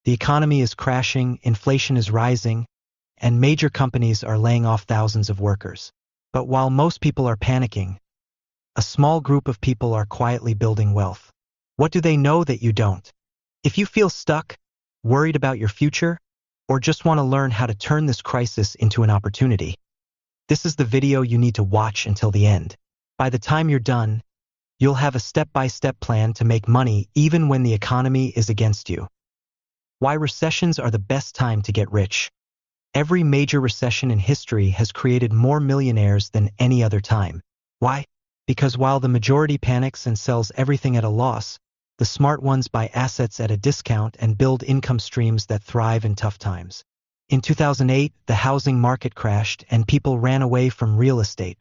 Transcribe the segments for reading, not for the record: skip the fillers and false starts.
The economy is crashing, inflation is rising, and major companies are laying off thousands of workers. But while most people are panicking, a small group of people are quietly building wealth. What do they know that you don't? If you feel stuck, worried about your future, or just want to learn how to turn this crisis into an opportunity, this is the video you need to watch until the end. By the time you're done, you'll have a step-by-step plan to make money even when the economy is against you. Why recessions are the best time to get rich. Every major recession in history has created more millionaires than any other time. Why? Because while the majority panics and sells everything at a loss, the smart ones buy assets at a discount and build income streams that thrive in tough times. In 2008, the housing market crashed and people ran away from real estate.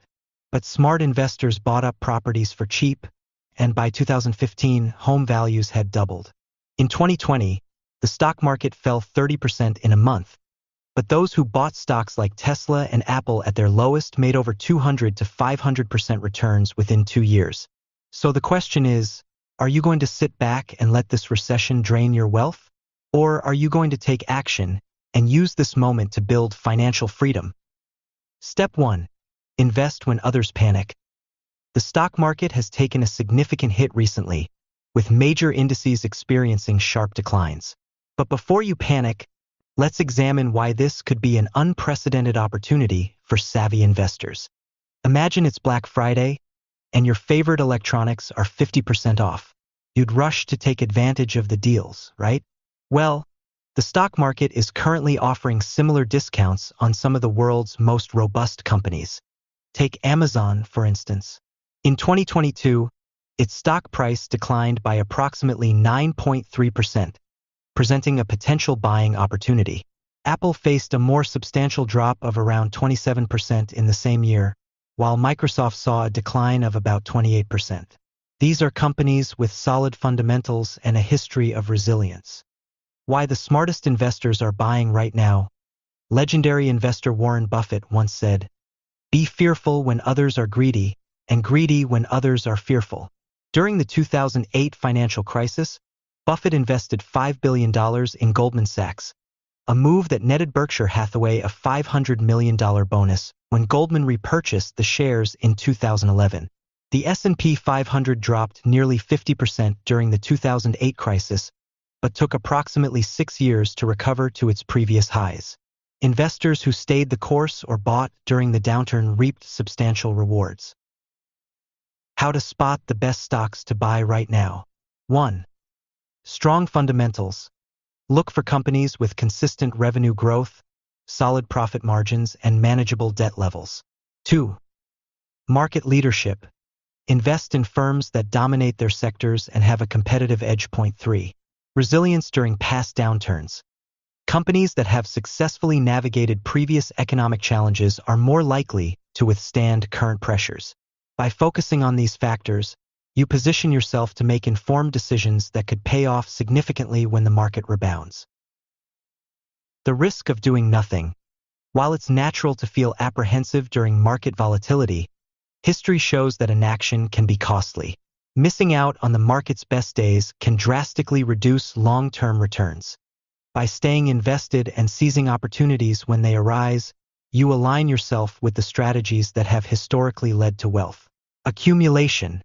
But smart investors bought up properties for cheap, and by 2015, home values had doubled. In 2020, the stock market fell 30% in a month, but those who bought stocks like Tesla and Apple at their lowest made over 200 to 500% returns within 2 years. So the question is, are you going to sit back and let this recession drain your wealth? Or are you going to take action and use this moment to build financial freedom? Step 1. Invest when others panic. The stock market has taken a significant hit recently, with major indices experiencing sharp declines. But before you panic, let's examine why this could be an unprecedented opportunity for savvy investors. Imagine it's Black Friday, and your favorite electronics are 50% off. You'd rush to take advantage of the deals, right? Well, the stock market is currently offering similar discounts on some of the world's most robust companies. Take Amazon, for instance. In 2022, its stock price declined by approximately 9.3%, presenting a potential buying opportunity. Apple faced a more substantial drop of around 27% in the same year, while Microsoft saw a decline of about 28%. These are companies with solid fundamentals and a history of resilience. Why the smartest investors are buying right now. Legendary investor Warren Buffett once said, "Be fearful when others are greedy, and greedy when others are fearful." During the 2008 financial crisis, Buffett invested $5 billion in Goldman Sachs, a move that netted Berkshire Hathaway a $500 million bonus when Goldman repurchased the shares in 2011. The S&P 500 dropped nearly 50% during the 2008 crisis, but took approximately 6 years to recover to its previous highs. Investors who stayed the course or bought during the downturn reaped substantial rewards. How to spot the best stocks to buy right now. 1. Strong fundamentals. Look for companies with consistent revenue growth, solid profit margins, and manageable debt levels. 2. Market leadership. Invest in firms that dominate their sectors and have a competitive edge. 3. Resilience during past downturns. Companies that have successfully navigated previous economic challenges are more likely to withstand current pressures. By focusing on these factors, you position yourself to make informed decisions that could pay off significantly when the market rebounds. The risk of doing nothing. While it's natural to feel apprehensive during market volatility, history shows that inaction can be costly. Missing out on the market's best days can drastically reduce long-term returns. By staying invested and seizing opportunities when they arise, you align yourself with the strategies that have historically led to wealth. Accumulation.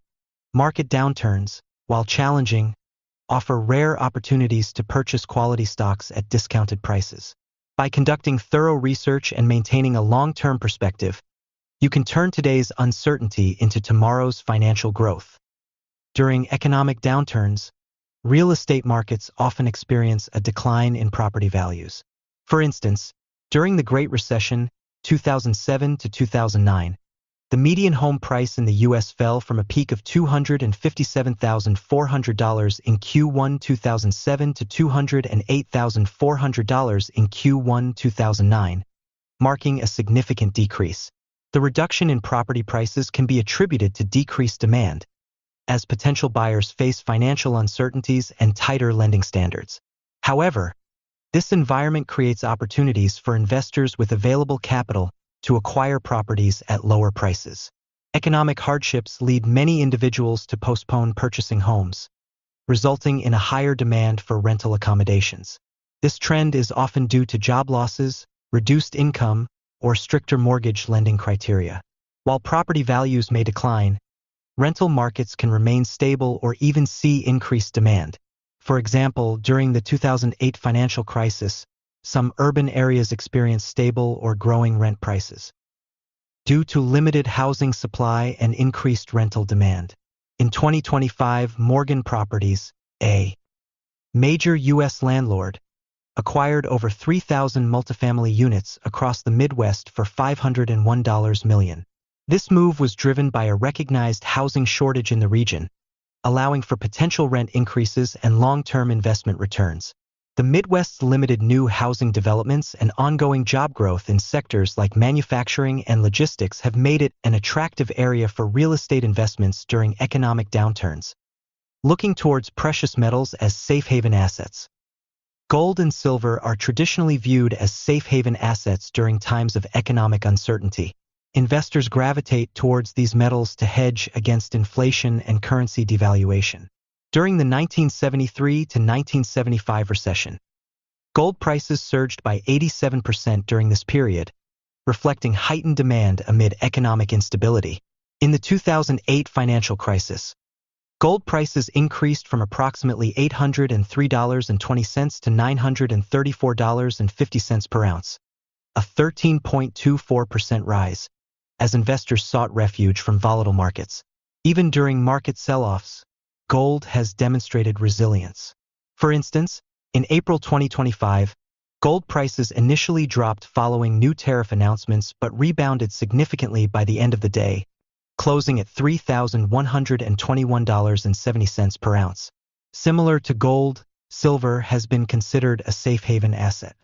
Market downturns, while challenging, offer rare opportunities to purchase quality stocks at discounted prices. By conducting thorough research and maintaining a long-term perspective, you can turn today's uncertainty into tomorrow's financial growth. During economic downturns, real estate markets often experience a decline in property values. For instance, during the Great Recession, 2007 to 2009, the median home price in the U.S. fell from a peak of $257,400 in Q1 2007 to $208,400 in Q1 2009, marking a significant decrease. The reduction in property prices can be attributed to decreased demand, as potential buyers face financial uncertainties and tighter lending standards. However, this environment creates opportunities for investors with available capital to acquire properties at lower prices. Economic hardships lead many individuals to postpone purchasing homes, resulting in a higher demand for rental accommodations. This trend is often due to job losses, reduced income, or stricter mortgage lending criteria. While property values may decline, rental markets can remain stable or even see increased demand. For example, during the 2008 financial crisis, some urban areas experienced stable or growing rent prices due to limited housing supply and increased rental demand. In 2025, Morgan Properties, a major U.S. landlord, acquired over 3,000 multifamily units across the Midwest for $501 million. This move was driven by a recognized housing shortage in the region, allowing for potential rent increases and long-term investment returns. The Midwest's limited new housing developments and ongoing job growth in sectors like manufacturing and logistics have made it an attractive area for real estate investments during economic downturns. Looking towards precious metals as safe haven assets. Gold and silver are traditionally viewed as safe haven assets during times of economic uncertainty. Investors gravitate towards these metals to hedge against inflation and currency devaluation. During the 1973 to 1975 recession, gold prices surged by 87% during this period, reflecting heightened demand amid economic instability. In the 2008 financial crisis, gold prices increased from approximately $803.20 to $934.50 per ounce, a 13.24% rise, as investors sought refuge from volatile markets. Even during market sell-offs, gold has demonstrated resilience. For instance, in April 2025, gold prices initially dropped following new tariff announcements but rebounded significantly by the end of the day, closing at $3,121.70 per ounce. Similar to gold, silver has been considered a safe haven asset.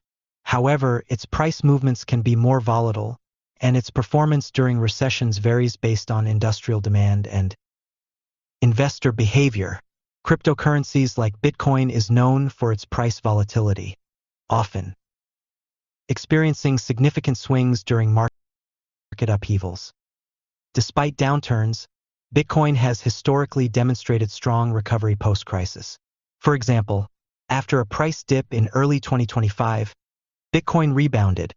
However, its price movements can be more volatile, and its performance during recessions varies based on industrial demand and investor behavior. Cryptocurrencies like Bitcoin is known for its price volatility, often experiencing significant swings during market upheavals. Despite downturns, Bitcoin has historically demonstrated strong recovery post-crisis. For example, after a price dip in early 2025, Bitcoin rebounded,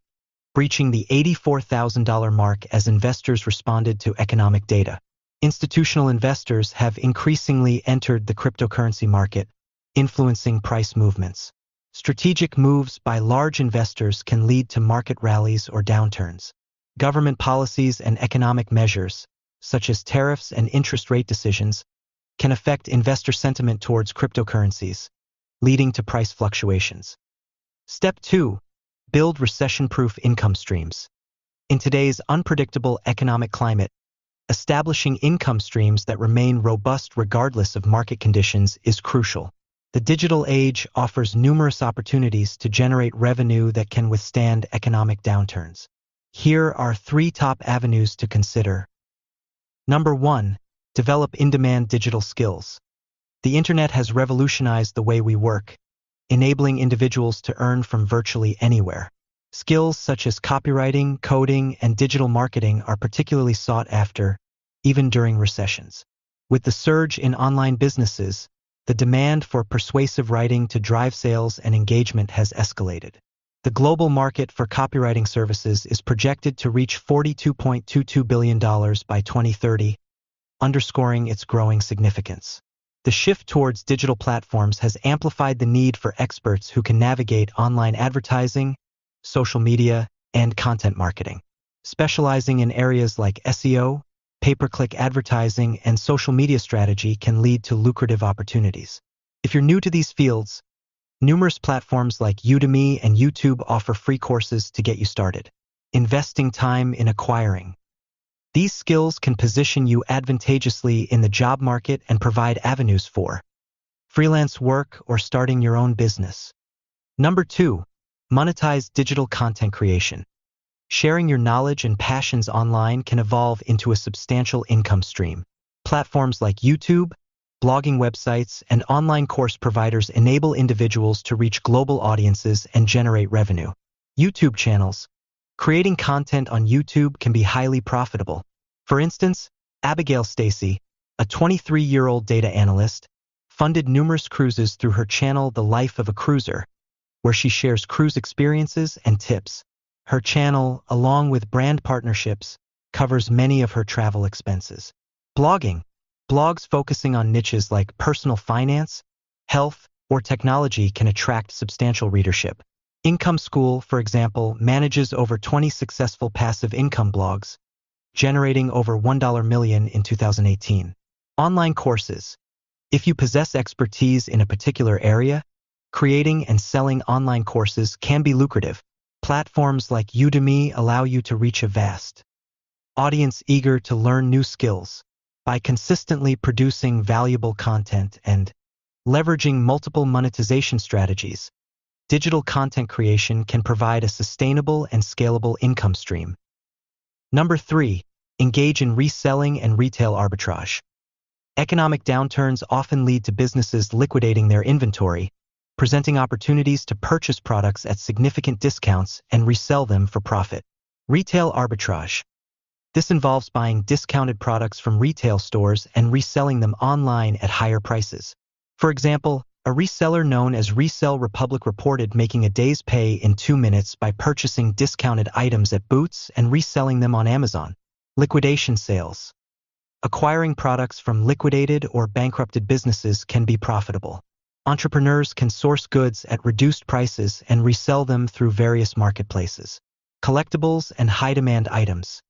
breaching the $84,000 mark as investors responded to economic data. Institutional investors have increasingly entered the cryptocurrency market, influencing price movements. Strategic moves by large investors can lead to market rallies or downturns. Government policies and economic measures, such as tariffs and interest rate decisions, can affect investor sentiment towards cryptocurrencies, leading to price fluctuations. Step 2. Build recession-proof income streams. In today's unpredictable economic climate, establishing income streams that remain robust regardless of market conditions is crucial. The digital age offers numerous opportunities to generate revenue that can withstand economic downturns. Here are 3 top avenues to consider. Number 1. Develop in-demand digital skills. The internet has revolutionized the way we work, enabling individuals to earn from virtually anywhere. Skills such as copywriting, coding, and digital marketing are particularly sought after, even during recessions. With the surge in online businesses, the demand for persuasive writing to drive sales and engagement has escalated. The global market for copywriting services is projected to reach $42.22 billion by 2030, underscoring its growing significance. The shift towards digital platforms has amplified the need for experts who can navigate online advertising, social media, and content marketing. Specializing in areas like SEO, pay-per-click advertising, and social media strategy can lead to lucrative opportunities. If you're new to these fields, numerous platforms like Udemy and YouTube offer free courses to get you started. Investing time in acquiring. These skills can position you advantageously in the job market and provide avenues for freelance work or starting your own business. Number 2. Monetize digital content creation. Sharing your knowledge and passions online can evolve into a substantial income stream. Platforms like YouTube, blogging websites, and online course providers enable individuals to reach global audiences and generate revenue. YouTube channels. Creating content on YouTube can be highly profitable. For instance, Abigail Stacy, a 23-year-old data analyst, funded numerous cruises through her channel The Life of a Cruiser, where she shares cruise experiences and tips. Her channel, along with brand partnerships, covers many of her travel expenses. Blogging. Blogs focusing on niches like personal finance, health, or technology can attract substantial readership. Income School, for example, manages over 20 successful passive income blogs, generating over $1 million in 2018. Online courses. If you possess expertise in a particular area, creating and selling online courses can be lucrative. Platforms like Udemy allow you to reach a vast audience eager to learn new skills. By consistently producing valuable content and leveraging multiple monetization strategies, digital content creation can provide a sustainable and scalable income stream. Number 3, engage in reselling and retail arbitrage. Economic downturns often lead to businesses liquidating their inventory, presenting opportunities to purchase products at significant discounts and resell them for profit. Retail arbitrage. This involves buying discounted products from retail stores and reselling them online at higher prices. For example, a reseller known as Resell Republic reported making a day's pay in 2 minutes by purchasing discounted items at Boots and reselling them on Amazon. Liquidation sales. Acquiring products from liquidated or bankrupted businesses can be profitable. Entrepreneurs can source goods at reduced prices and resell them through various marketplaces. Collectibles and high-demand items.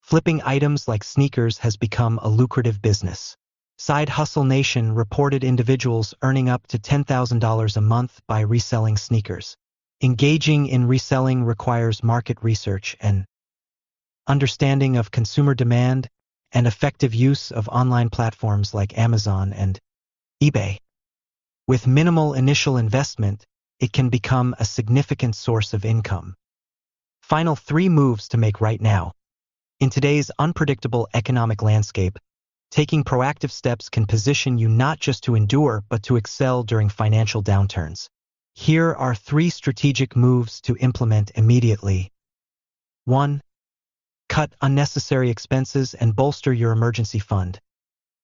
Flipping items like sneakers has become a lucrative business. Side Hustle Nation reported individuals earning up to $10,000 a month by reselling sneakers. Engaging in reselling requires market research and understanding of consumer demand and effective use of online platforms like Amazon and eBay. With minimal initial investment, it can become a significant source of income. Final 3 moves to make right now. In today's unpredictable economic landscape, taking proactive steps can position you not just to endure but to excel during financial downturns. Here are 3 strategic moves to implement immediately. 1. Cut unnecessary expenses and bolster your emergency fund.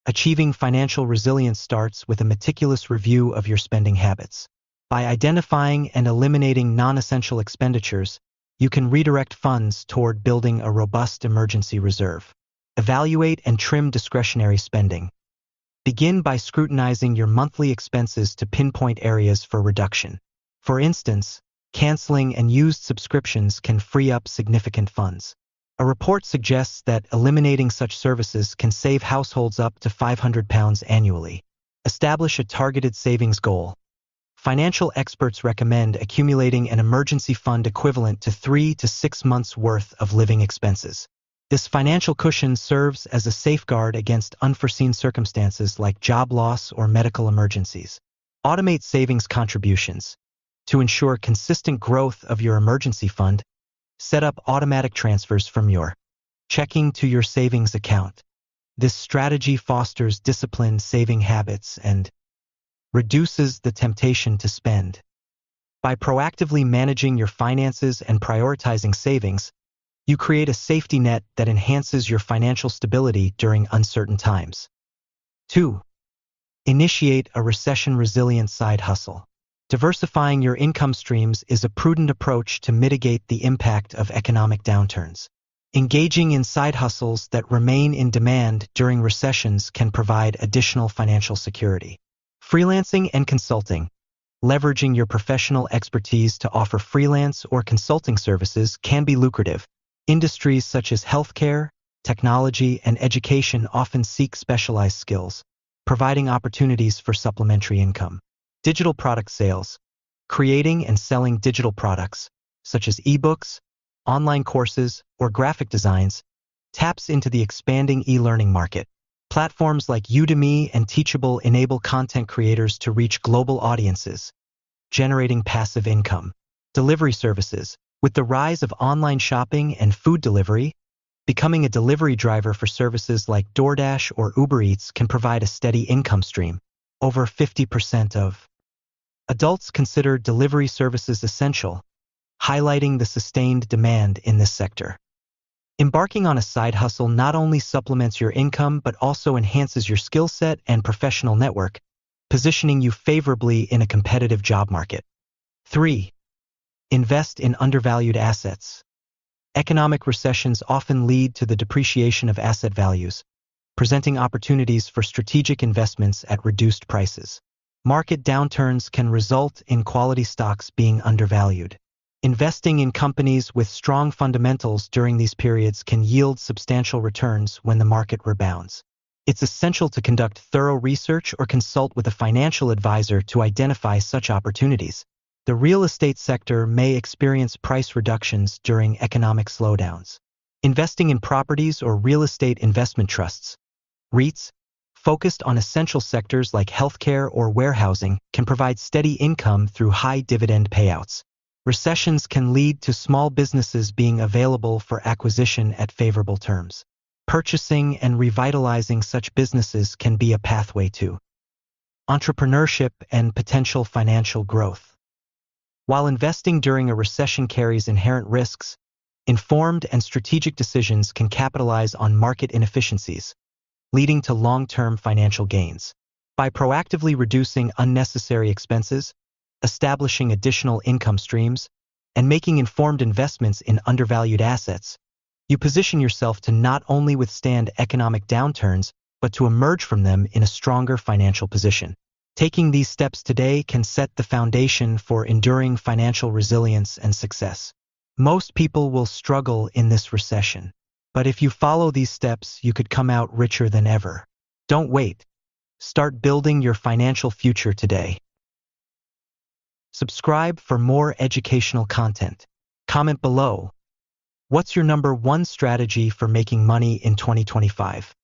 Achieving financial resilience starts with a meticulous review of your spending habits. By identifying and eliminating non-essential expenditures, you can redirect funds toward building a robust emergency reserve. Evaluate and trim discretionary spending. Begin by scrutinizing your monthly expenses to pinpoint areas for reduction. For instance, canceling and used subscriptions can free up significant funds. A report suggests that eliminating such services can save households up to £500 annually. Establish a targeted savings goal. Financial experts recommend accumulating an emergency fund equivalent to 3 to 6 months' worth of living expenses. This financial cushion serves as a safeguard against unforeseen circumstances like job loss or medical emergencies. Automate savings contributions. To ensure consistent growth of your emergency fund, set up automatic transfers from your checking to your savings account. This strategy fosters disciplined saving habits and reduces the temptation to spend. By proactively managing your finances and prioritizing savings, you create a safety net that enhances your financial stability during uncertain times. 2. Initiate a recession-resilient side hustle. Diversifying your income streams is a prudent approach to mitigate the impact of economic downturns. Engaging in side hustles that remain in demand during recessions can provide additional financial security. Freelancing and consulting. Leveraging your professional expertise to offer freelance or consulting services can be lucrative. Industries such as healthcare, technology, and education often seek specialized skills, providing opportunities for supplementary income. Digital product sales. Creating and selling digital products, such as ebooks, online courses, or graphic designs, taps into the expanding e-learning market. Platforms like Udemy and Teachable enable content creators to reach global audiences, generating passive income. Delivery services. With the rise of online shopping and food delivery, becoming a delivery driver for services like DoorDash or Uber Eats can provide a steady income stream. Over 50% of adults consider delivery services essential, highlighting the sustained demand in this sector. Embarking on a side hustle not only supplements your income but also enhances your skill set and professional network, positioning you favorably in a competitive job market. 3. Invest in undervalued assets. Economic recessions often lead to the depreciation of asset values, presenting opportunities for strategic investments at reduced prices. Market downturns can result in quality stocks being undervalued. Investing in companies with strong fundamentals during these periods can yield substantial returns when the market rebounds. It's essential to conduct thorough research or consult with a financial advisor to identify such opportunities. The real estate sector may experience price reductions during economic slowdowns. Investing in properties or real estate investment trusts, REITs, focused on essential sectors like healthcare or warehousing, can provide steady income through high dividend payouts. Recessions can lead to small businesses being available for acquisition at favorable terms. Purchasing and revitalizing such businesses can be a pathway to entrepreneurship and potential financial growth. While investing during a recession carries inherent risks, informed and strategic decisions can capitalize on market inefficiencies, leading to long-term financial gains. By proactively reducing unnecessary expenses, establishing additional income streams, and making informed investments in undervalued assets, you position yourself to not only withstand economic downturns, but to emerge from them in a stronger financial position. Taking these steps today can set the foundation for enduring financial resilience and success. Most people will struggle in this recession, but if you follow these steps, you could come out richer than ever. Don't wait. Start building your financial future today. Subscribe for more educational content. Comment below. What's your #1 strategy for making money in 2025?